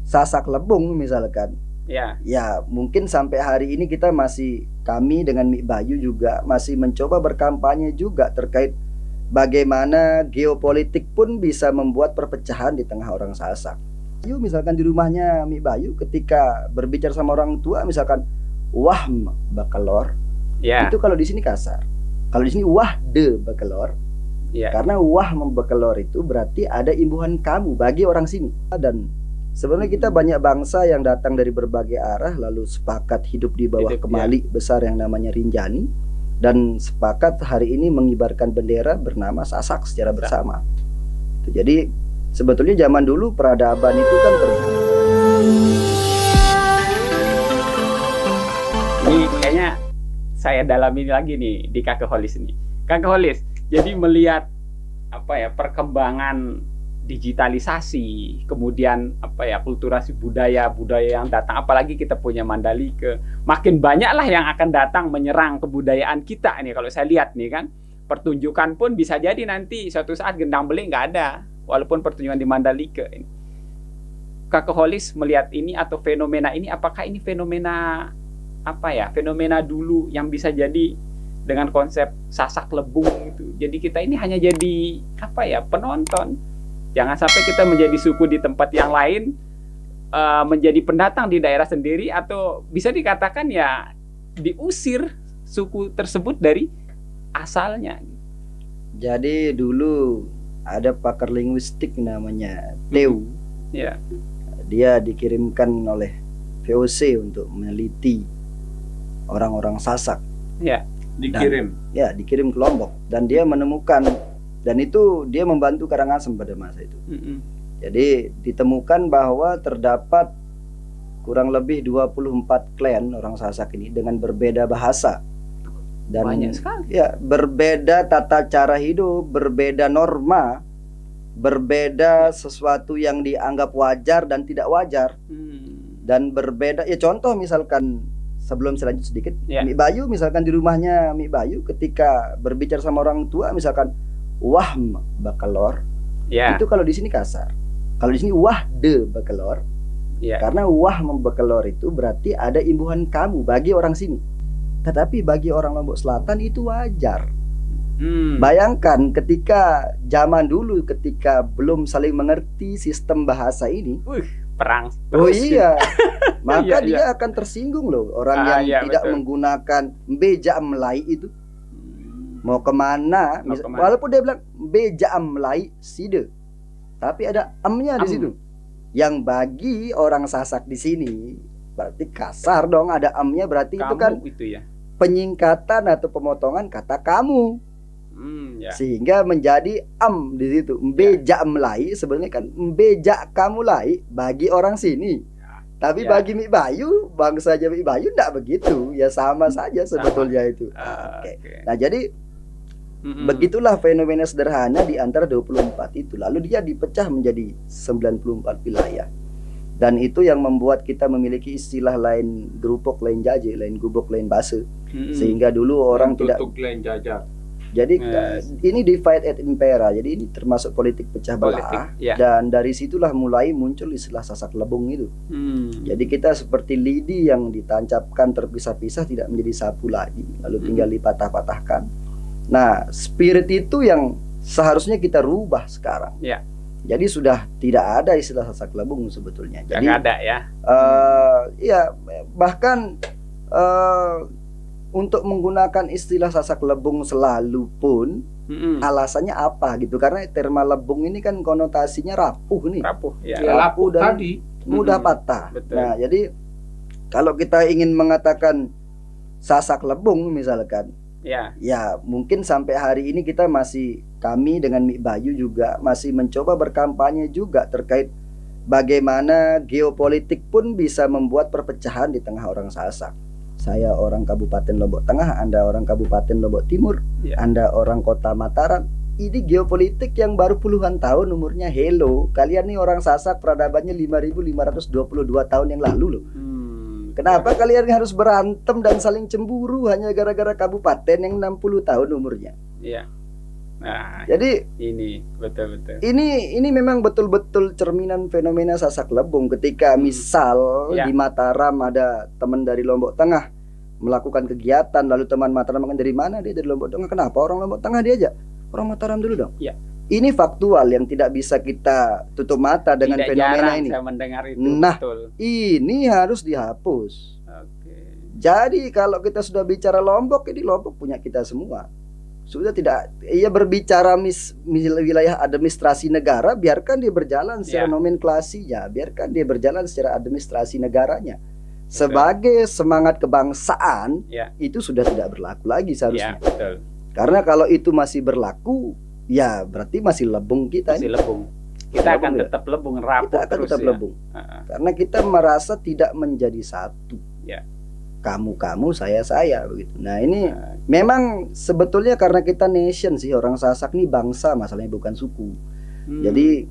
Sasak Lebung misalkan. Ya mungkin sampai hari ini kami dengan Mik Bayu juga masih mencoba berkampanye juga terkait bagaimana geopolitik pun bisa membuat perpecahan di tengah orang Sasak. Yuk misalkan di rumahnya Mik Bayu ketika berbicara sama orang tua misalkan wah bakelor, itu kalau di sini kasar. Kalau di sini wah de bakelor. Karena wah membekelor itu berarti ada imbuhan kamu bagi orang sini. Dan sebenarnya kita banyak bangsa yang datang dari berbagai arah lalu sepakat hidup di bawah kemali besar yang namanya Rinjani, dan sepakat hari ini mengibarkan bendera bernama Sasak secara bersama. Jadi sebetulnya zaman dulu peradaban itu kan ini kayaknya saya dalami lagi nih di Kakek Holis ini. Kakek Holis, jadi melihat perkembangan digitalisasi, kemudian kulturasi budaya yang datang, apalagi kita punya Mandalika, makin banyaklah yang akan datang menyerang kebudayaan kita nih. Kalau saya lihat nih kan, pertunjukan pun bisa jadi nanti suatu saat gendang beling nggak ada, walaupun pertunjukan di Mandalika ini. Kakek Holis melihat ini atau fenomena ini, apakah ini fenomena fenomena dulu yang bisa jadi dengan konsep Sasak Lebung itu. Jadi kita ini hanya jadi penonton. Jangan sampai kita menjadi suku di tempat yang lain, menjadi pendatang di daerah sendiri, atau bisa dikatakan ya diusir suku tersebut dari asalnya. Jadi dulu ada pakar linguistik namanya Teu. Dia dikirimkan oleh VOC untuk meneliti orang-orang Sasak. Dikirim ke Lombok, dan dia menemukan, dan itu dia membantu Karangasem pada masa itu. Jadi ditemukan bahwa terdapat kurang lebih 24 klan orang Sasak ini dengan berbeda bahasa dan banyak sekali. Berbeda tata cara hidup, berbeda norma, berbeda sesuatu yang dianggap wajar dan tidak wajar, dan berbeda. Contoh misalkan, sebelum saya lanjut sedikit, Mik Bayu misalkan di rumahnya Mik Bayu ketika berbicara sama orang tua misalkan wah bakelor, itu kalau di sini kasar. Kalau di sini wah de bakelor, karena wah membekelor itu berarti ada imbuhan kamu bagi orang sini. Tetapi bagi orang Lombok Selatan itu wajar. Bayangkan ketika zaman dulu, ketika belum saling mengerti sistem bahasa ini, perang terus. Maka dia akan tersinggung loh, orang yang tidak menggunakan beja Melayu itu. Mau kemana? Walaupun dia bilang beja Melayu side, tapi ada amnya di situ. Yang bagi orang Sasak di sini berarti kasar dong, ada amnya, berarti kamu, itu kan penyingkatan atau pemotongan kata kamu. Sehingga menjadi di situ. Beja Melayu sebenarnya kan beja kamu lai bagi orang sini. Tapi bagi Mik Bayu, bangsa Mik Bayu enggak begitu. Ya sama saja sebetulnya itu. Nah, jadi begitulah fenomena sederhana di antara 24 itu. Lalu dia dipecah menjadi 94 wilayah. Dan itu yang membuat kita memiliki istilah lain gerupok, lain jaje, lain gubok, lain base. Sehingga dulu orang tidak lain jajar. Jadi ini divide et impera. Jadi ini termasuk politik pecah belah. Dan dari situlah mulai muncul istilah Sasak Lebung itu. Jadi kita seperti lidi yang ditancapkan terpisah-pisah tidak menjadi sapu lagi, lalu tinggal dipatah-patahkan. Nah, spirit itu yang seharusnya kita rubah sekarang. Jadi sudah tidak ada istilah Sasak Lebung sebetulnya. Jadi ada bahkan untuk menggunakan istilah Sasak Lebung selalu pun alasannya apa gitu, karena terma lebung ini kan konotasinya rapuh nih. Rapuh dan mudah patah. Nah, jadi kalau kita ingin mengatakan Sasak Lebung misalkan, ya mungkin sampai hari ini kami dengan Mik Bayu juga masih mencoba berkampanye juga terkait bagaimana geopolitik pun bisa membuat perpecahan di tengah orang Sasak. Saya orang Kabupaten Lombok Tengah, Anda orang Kabupaten Lombok Timur, Anda orang Kota Mataram. Ini geopolitik yang baru puluhan tahun umurnya. Hello, kalian nih orang Sasak peradabannya 5.522 tahun yang lalu loh. Kenapa kalian harus berantem dan saling cemburu hanya gara-gara kabupaten yang 60 tahun umurnya? Nah, jadi ini betul-betul. Ini memang betul-betul cerminan fenomena Sasak Lebong. Ketika misal di Mataram ada teman dari Lombok Tengah melakukan kegiatan, lalu teman Mataram makan dari mana? Dia dari Lombok Tengah. Kenapa orang Lombok Tengah diajak? Orang Mataram dulu dong. Ya. Ini faktual yang tidak bisa kita tutup mata dengan tidak fenomena ini. Saya mendengar itu. Nah, betul. Ini harus dihapus. Oke. Jadi kalau kita sudah bicara Lombok, ini Lombok punya kita semua. Sudah tidak, ia berbicara wilayah administrasi negara, biarkan dia berjalan secara nomenklasinya, biarkan dia berjalan secara administrasi negaranya. Sebagai semangat kebangsaan, itu sudah tidak berlaku lagi seharusnya. Betul. Karena kalau itu masih berlaku, ya berarti masih lebung kita. Masih lebung. Kita akan tetap lebung, rapuh kita akan terus tetap lebung. Karena kita merasa tidak menjadi satu. Kamu, saya begitu. Nah ini memang sebetulnya karena kita nation sih, orang Sasak nih bangsa, masalahnya bukan suku. Jadi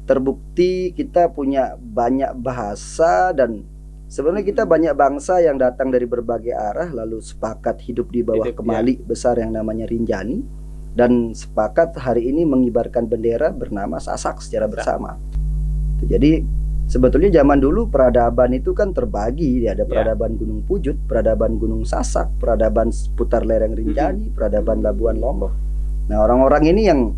terbukti kita punya banyak bahasa, dan sebenarnya kita banyak bangsa yang datang dari berbagai arah lalu sepakat hidup di bawah kemali besar yang namanya Rinjani, dan sepakat hari ini mengibarkan bendera bernama Sasak secara bersama. Jadi sebetulnya zaman dulu peradaban itu kan terbagi, ada peradaban Gunung Pujut, peradaban Gunung Sasak, peradaban seputar lereng Rinjani, peradaban Labuan Lombok. Nah, orang-orang ini yang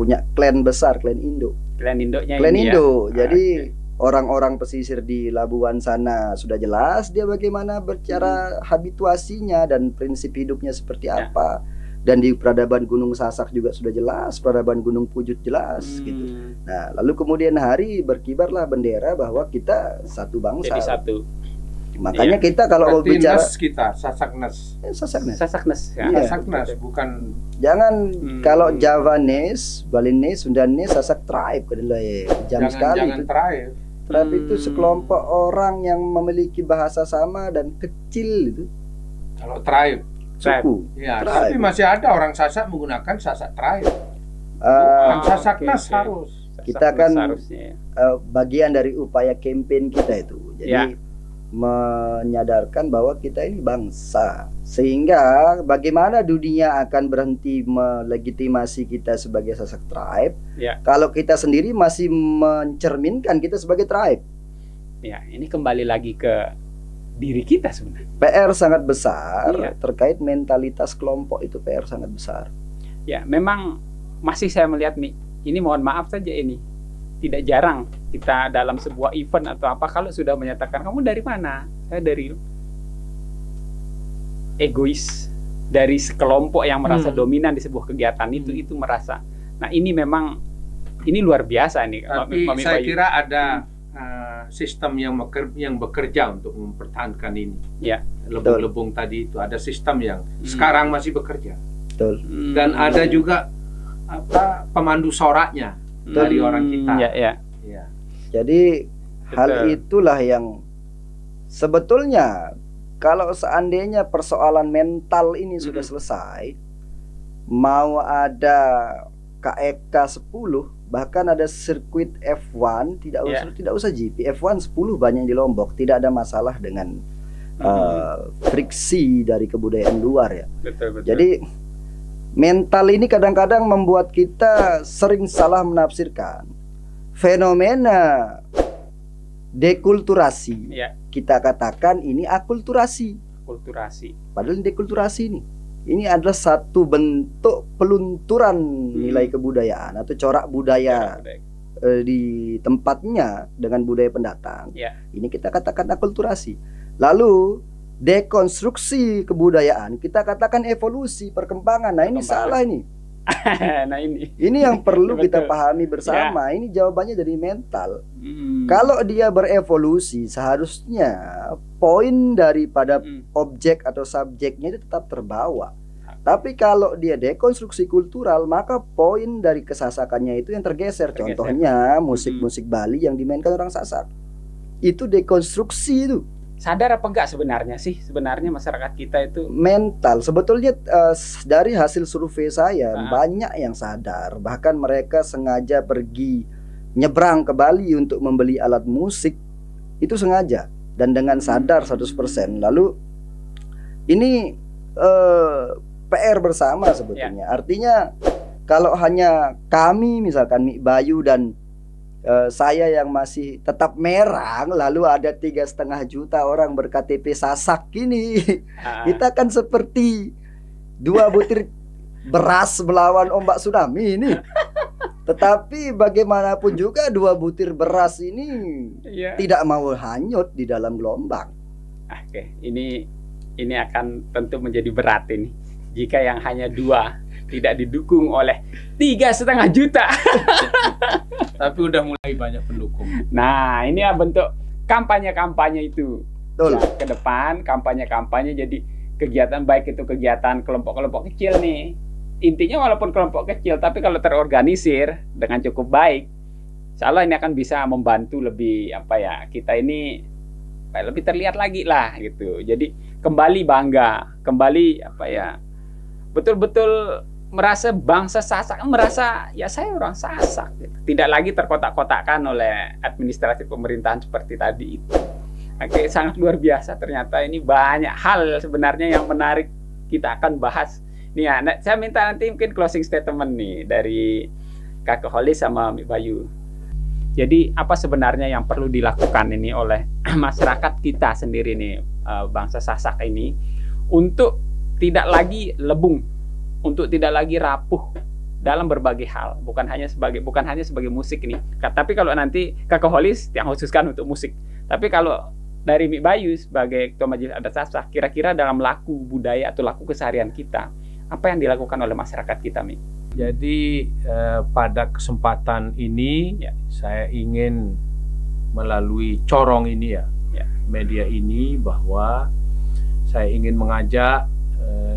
punya klan besar, klan Indo. Klan Indonya klan ini Indo. Jadi orang-orang pesisir di Labuan sana sudah jelas dia bagaimana bercara habituasinya dan prinsip hidupnya seperti apa. Dan di peradaban Gunung Sasak juga sudah jelas, peradaban Gunung Pujut jelas gitu. Nah, lalu kemudian hari berkibarlah bendera bahwa kita satu bangsa. Jadi satu. Makanya kita kalau mau bicara kita Sasaknes. Sasaknes. Sasaknes bukan. Jangan kalau Javanese, Balinese, Sundanese, Sasak tribe adalah jam sekali. Jangan tribe. Tribe itu sekelompok orang yang memiliki bahasa sama dan kecil itu. Kalau tribe suku. Ya, tapi masih ada orang Sasak menggunakan Sasak tribe. Sasaknas harus. Kita kan bagian dari upaya campaign kita itu. Jadi menyadarkan bahwa kita ini bangsa. Sehingga bagaimana dunia akan berhenti melegitimasi kita sebagai Sasak tribe kalau kita sendiri masih mencerminkan kita sebagai tribe. Ya, ini kembali lagi ke diri kita sebenarnya. PR sangat besar terkait mentalitas kelompok, itu PR sangat besar. Ya, memang masih saya melihat nih, ini mohon maaf saja ini, tidak jarang kita dalam sebuah event atau apa, kalau sudah menyatakan kamu dari mana? Saya dari egois, dari sekelompok yang merasa dominan di sebuah kegiatan itu merasa. Nah, ini memang ini luar biasa nih. Tapi saya kira ada sistem yang bekerja untuk mempertahankan ini. Lebung-lebung tadi itu ada sistem yang sekarang masih bekerja. Dan ada juga pemandu soraknya dari orang kita. Jadi hal itulah yang sebetulnya kalau seandainya persoalan mental ini sudah selesai, mau ada KEK 10, bahkan ada sirkuit F1, tidak usah GP, F1 10 banyak di Lombok, tidak ada masalah dengan friksi dari kebudayaan luar ya. Betul. Jadi mental ini kadang-kadang membuat kita sering salah menafsirkan fenomena dekulturasi. Kita katakan ini akulturasi. Padahal dekulturasi ini adalah satu bentuk pelunturan nilai kebudayaan atau corak budaya di tempatnya dengan budaya pendatang. Ini kita katakan akulturasi. Lalu dekonstruksi kebudayaan kita katakan evolusi, perkembangan. Nah, ini salah ini. Nah, ini yang perlu kita pahami bersama. Ini jawabannya dari mental. Kalau dia berevolusi, seharusnya poin daripada objek atau subjeknya itu tetap terbawa. Tapi kalau dia dekonstruksi kultural, maka poin dari kesasakannya itu yang tergeser. Contohnya musik-musik Bali yang dimainkan orang Sasak, itu dekonstruksi itu. Sadar apa enggak sebenarnya masyarakat kita itu mental? Sebetulnya dari hasil survei saya banyak yang sadar. Bahkan mereka sengaja pergi nyebrang ke Bali untuk membeli alat musik. Itu sengaja dan dengan sadar 100%. Lalu ini PR bersama sebetulnya. Artinya kalau hanya kami misalkan Mik Bayu dan saya yang masih tetap merang, lalu ada 3,5 juta orang berKTP Sasak gini, kita kan seperti 2 butir beras melawan ombak tsunami ini. Tetapi bagaimanapun juga 2 butir beras ini tidak mau hanyut di dalam gelombang. Oke, ini akan tentu menjadi berat ini jika yang hanya 2 tidak didukung oleh 3,5 juta. Tapi udah mulai banyak pendukung. Nah, ini ya bentuk kampanye-kampanye itu. Betul. Ya, ke depan kampanye-kampanye jadi kegiatan, baik itu kegiatan kelompok-kelompok kecil nih. Intinya walaupun kelompok kecil, tapi kalau terorganisir dengan cukup baik, insya Allah ini akan bisa membantu lebih kita ini lebih terlihat lagi lah gitu. Jadi kembali bangga, kembali betul-betul merasa bangsa Sasak, merasa ya saya orang Sasak gitu. Tidak lagi terkotak-kotakkan oleh administrasi pemerintahan seperti tadi itu. Oke, sangat luar biasa ternyata. Ini banyak hal sebenarnya yang menarik kita akan bahas. Nih ya, saya minta nanti mungkin closing statement nih dari Kakak Holis sama Mik Bayu. Jadi apa sebenarnya yang perlu dilakukan ini oleh masyarakat kita sendiri nih, bangsa Sasak ini, untuk tidak lagi lebung, untuk tidak lagi rapuh dalam berbagai hal, bukan hanya sebagai musik ini. Tapi kalau nanti Kakak Holis yang khususkan untuk musik. Tapi kalau dari Mik Bayu sebagai Ketua Majelis Adat Sasak, kira-kira dalam laku budaya atau laku keseharian kita, apa yang dilakukan oleh masyarakat kita, Mik? Jadi pada kesempatan ini saya ingin melalui corong ini media ini, bahwa saya ingin mengajak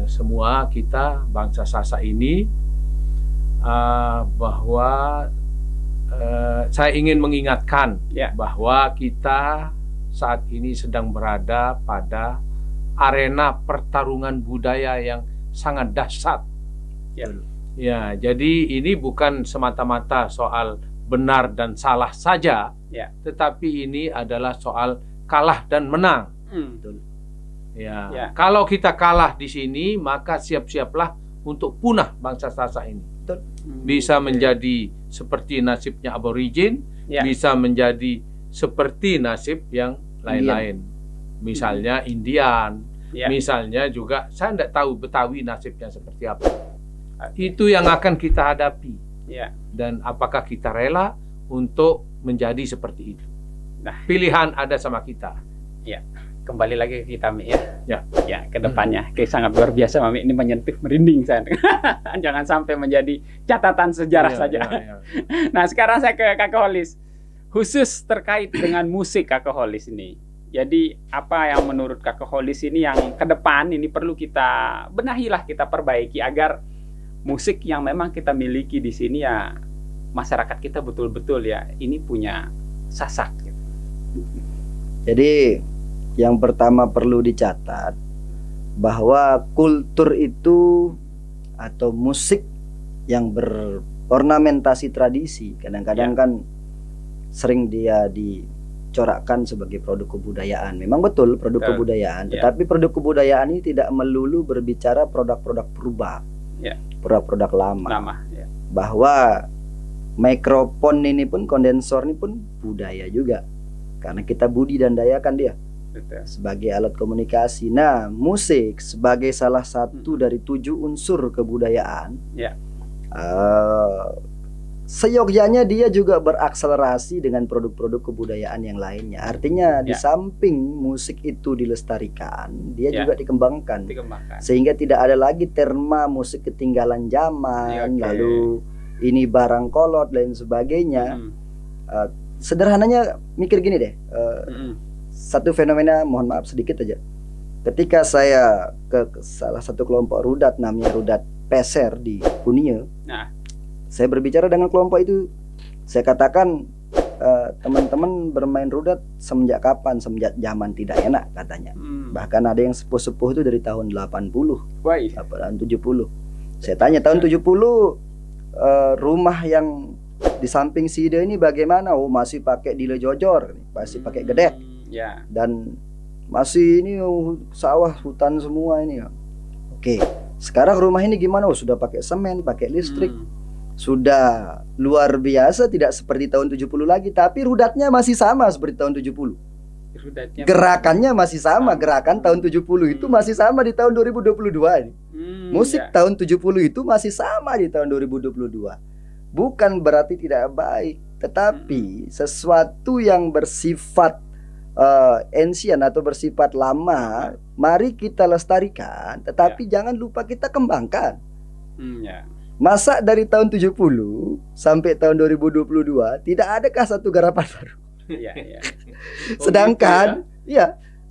semua kita bangsa Sasak ini bahwa saya ingin mengingatkan bahwa kita saat ini sedang berada pada arena pertarungan budaya yang sangat dahsyat. Ya, jadi ini bukan semata-mata soal benar dan salah saja, tetapi ini adalah soal kalah dan menang. Kalau kita kalah di sini, maka siap-siaplah untuk punah bangsa Sasak ini. Bisa menjadi seperti nasibnya aborigin, bisa menjadi seperti nasib yang lain-lain. Misalnya Indian, misalnya juga saya tidak tahu Betawi nasibnya seperti apa. Itu yang akan kita hadapi. Dan apakah kita rela untuk menjadi seperti itu? Nah, pilihan ada sama kita. Kembali lagi ke kita, Mik, ke depannya. Sangat luar biasa, Mik. Ini menyentuh, merinding saya. Jangan sampai menjadi catatan sejarah saja. Nah, sekarang saya ke Kakak Holis. Khusus terkait dengan musik Kakak Holis ini. Jadi, apa yang menurut Kakak Holis ini yang ke depan ini perlu kita benahilah, kita perbaiki agar musik yang memang kita miliki di sini masyarakat kita betul-betul ini punya Sasak gitu. Jadi yang pertama perlu dicatat bahwa kultur itu atau musik yang berornamentasi tradisi kadang-kadang kan sering dia dicorakkan sebagai produk kebudayaan. Memang betul produk kebudayaan, tetapi produk kebudayaan ini tidak melulu berbicara produk-produk purba, produk-produk lama. Bahwa mikrofon ini pun, kondensor ini pun budaya juga, karena kita budidayakan dia sebagai alat komunikasi. Nah, musik sebagai salah satu dari 7 unsur kebudayaan, seyogyanya dia juga berakselerasi dengan produk-produk kebudayaan yang lainnya. Artinya di samping musik itu dilestarikan, dia juga dikembangkan. Sehingga tidak ada lagi terma musik ketinggalan zaman, lalu ini barang kolot dan sebagainya. Sederhananya mikir gini deh, satu fenomena, mohon maaf sedikit aja. Ketika saya ke salah satu kelompok rudat, namanya Rudat Peser di Kunia, saya berbicara dengan kelompok itu. Saya katakan, teman-teman bermain rudat semenjak kapan? Semenjak zaman tidak enak katanya. Bahkan ada yang sepuh-sepuh itu dari tahun 80, tahun 70. Saya tanya, tahun 70 rumah yang di samping Sida ini bagaimana? Oh, masih pakai dile jojor, masih pakai gedek, dan masih ini sawah hutan semua ini. Oke, Sekarang rumah ini gimana? Oh, sudah pakai semen, pakai listrik. Sudah luar biasa, tidak seperti tahun 70 lagi, tapi rudatnya masih sama seperti tahun 70. Gerakannya masih sama, gerakan tahun 70 itu masih sama di tahun 2022 ini. Musik tahun 70 itu masih sama di tahun 2022. Bukan berarti tidak baik, tetapi sesuatu yang bersifat ancient atau bersifat lama, mari kita lestarikan, tetapi jangan lupa kita kembangkan. Masa dari tahun 70 sampai tahun 2022 tidak adakah satu garapan baru? Sedangkan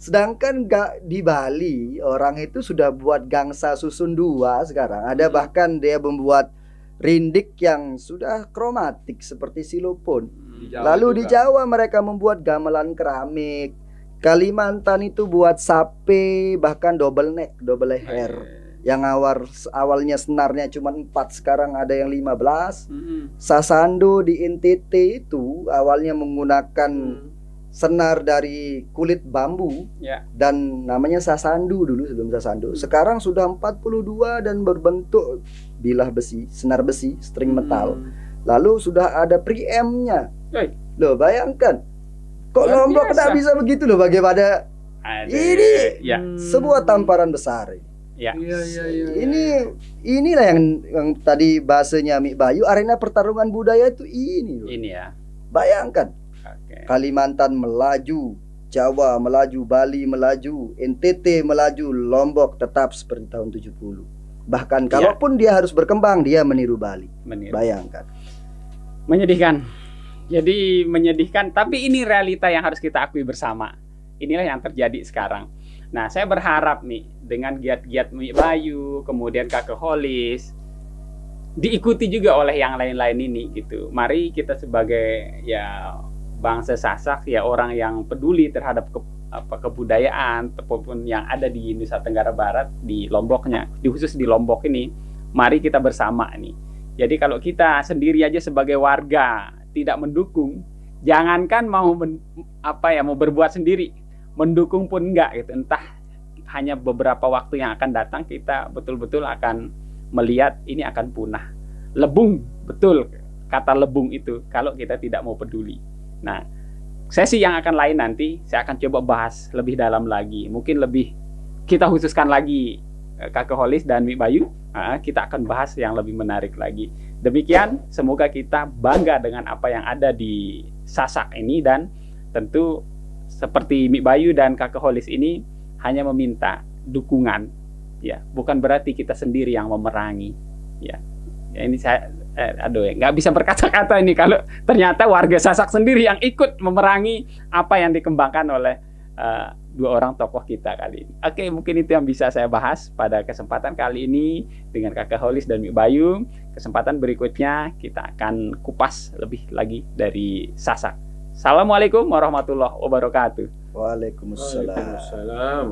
sedangkan di Bali orang itu sudah buat gangsa susun 2 sekarang. Ada bahkan dia membuat rindik yang sudah kromatik seperti silopon. Lalu di Jawa mereka membuat gamelan keramik. Kalimantan itu buat sape, bahkan double neck, double leher. Yang awalnya senarnya cuma 4, sekarang ada yang 15. Sasando di NTT itu awalnya menggunakan senar dari kulit bambu dan namanya sasandu dulu sebelum sasando. Sekarang sudah 42 dan berbentuk bilah besi, senar besi, string metal. Lalu sudah ada preamp-nya. Loh, bayangkan. Kok Lombok tidak bisa begitu loh, bagaimana ini sebuah tamparan besar. Inilah yang tadi bahasanya Mik Bayu, arena pertarungan budaya itu ini loh. Bayangkan. Kalimantan melaju, Jawa melaju, Bali melaju, NTT melaju, Lombok tetap seperti tahun 70. Bahkan kalaupun dia harus berkembang, dia meniru Bali. Bayangkan. Menyedihkan. Jadi menyedihkan, tapi ini realita yang harus kita akui bersama. Inilah yang terjadi sekarang. Nah, saya berharap nih dengan giat-giat Mik Bayu, kemudian Kakek Holis, diikuti juga oleh yang lain-lain ini gitu. Mari kita sebagai bangsa Sasak, orang yang peduli terhadap kebudayaan ataupun yang ada di Nusa Tenggara Barat, di Lomboknya, khusus di Lombok ini, mari kita bersama nih. Jadi kalau kita sendiri aja sebagai warga tidak mendukung, jangankan mau berbuat sendiri, mendukung pun enggak gitu. Entah hanya beberapa waktu yang akan datang kita betul-betul akan melihat ini akan punah. Lebung, betul kata lebung itu kalau kita tidak mau peduli. Nah, sesi yang akan lain nanti saya akan coba bahas lebih dalam lagi. Mungkin lebih kita khususkan lagi Kakek Holis dan Mik Bayu. Kita akan bahas yang lebih menarik lagi. Demikian, semoga kita bangga dengan apa yang ada di Sasak ini, dan tentu seperti Mik Bayu dan Kakek Holis ini hanya meminta dukungan, bukan berarti kita sendiri yang memerangi, ini saya nggak bisa berkata-kata ini kalau ternyata warga Sasak sendiri yang ikut memerangi apa yang dikembangkan oleh 2 orang tokoh kita kali ini. Oke, mungkin itu yang bisa saya bahas pada kesempatan kali ini dengan Kakek Holis dan Mik Bayu. Kesempatan berikutnya kita akan kupas lebih lagi dari Sasak. Assalamualaikum warahmatullahi wabarakatuh. Waalaikumsalam.